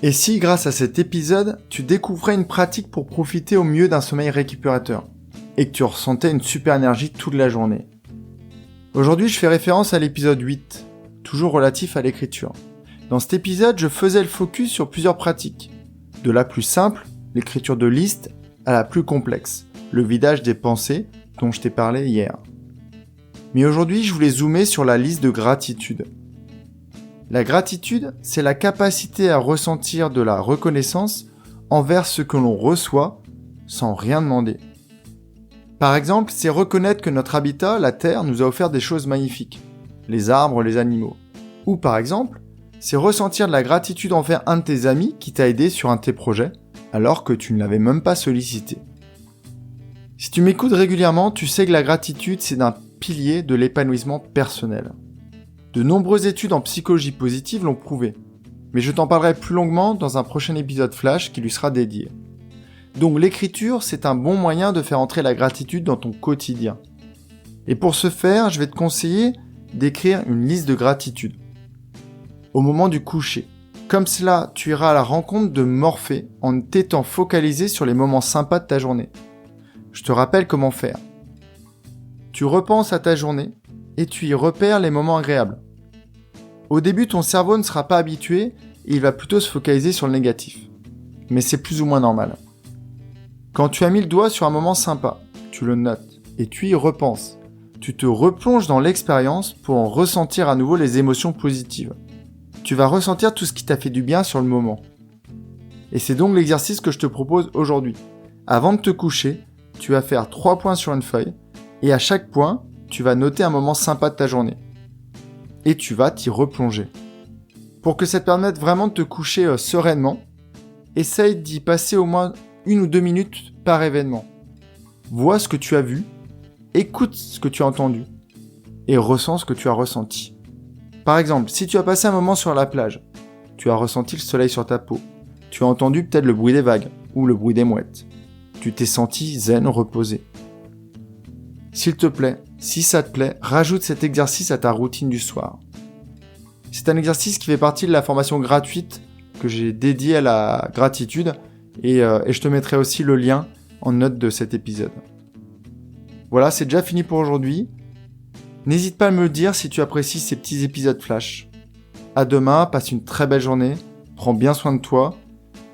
Et si, grâce à cet épisode, tu découvrais une pratique pour profiter au mieux d'un sommeil récupérateur, et que tu ressentais une super énergie toute la journée. Aujourd'hui, je fais référence à l'épisode 8, toujours relatif à l'écriture. Dans cet épisode, je faisais le focus sur plusieurs pratiques, de la plus simple, l'écriture de liste, à la plus complexe, le vidage des pensées, dont je t'ai parlé hier. Mais aujourd'hui, je voulais zoomer sur la liste de gratitude. La gratitude, c'est la capacité à ressentir de la reconnaissance envers ce que l'on reçoit sans rien demander. Par exemple, c'est reconnaître que notre habitat, la Terre, nous a offert des choses magnifiques, les arbres, les animaux. Ou par exemple, c'est ressentir de la gratitude envers un de tes amis qui t'a aidé sur un de tes projets, alors que tu ne l'avais même pas sollicité. Si tu m'écoutes régulièrement, tu sais que la gratitude, c'est un pilier de l'épanouissement personnel. De nombreuses études en psychologie positive l'ont prouvé, mais je t'en parlerai plus longuement dans un prochain épisode flash qui lui sera dédié. Donc l'écriture, c'est un bon moyen de faire entrer la gratitude dans ton quotidien. Et pour ce faire, je vais te conseiller d'écrire une liste de gratitude. Au moment du coucher. Comme cela, tu iras à la rencontre de Morphée en t'étant focalisé sur les moments sympas de ta journée. Je te rappelle comment faire. Tu repenses à ta journée et tu y repères les moments agréables. Au début, ton cerveau ne sera pas habitué et il va plutôt se focaliser sur le négatif. Mais c'est plus ou moins normal. Quand tu as mis le doigt sur un moment sympa, tu le notes et tu y repenses. Tu te replonges dans l'expérience pour en ressentir à nouveau les émotions positives. Tu vas ressentir tout ce qui t'a fait du bien sur le moment. Et c'est donc l'exercice que je te propose aujourd'hui. Avant de te coucher, tu vas faire 3 points sur une feuille et à chaque point, tu vas noter un moment sympa de ta journée. Et tu vas t'y replonger. Pour que ça te permette vraiment de te coucher sereinement, essaye d'y passer au moins 1 ou 2 minutes par événement. Vois ce que tu as vu, écoute ce que tu as entendu et ressens ce que tu as ressenti. Par exemple, si tu as passé un moment sur la plage, tu as ressenti le soleil sur ta peau, tu as entendu peut-être le bruit des vagues ou le bruit des mouettes. Tu t'es senti zen, reposé. S'il te plaît, si ça te plaît, rajoute cet exercice à ta routine du soir. C'est un exercice qui fait partie de la formation gratuite que j'ai dédiée à la gratitude et je te mettrai aussi le lien en note de cet épisode. Voilà, c'est déjà fini pour aujourd'hui. N'hésite pas à me le dire si tu apprécies ces petits épisodes flash. À demain, passe une très belle journée, prends bien soin de toi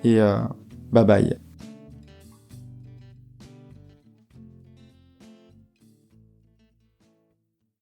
et bye bye.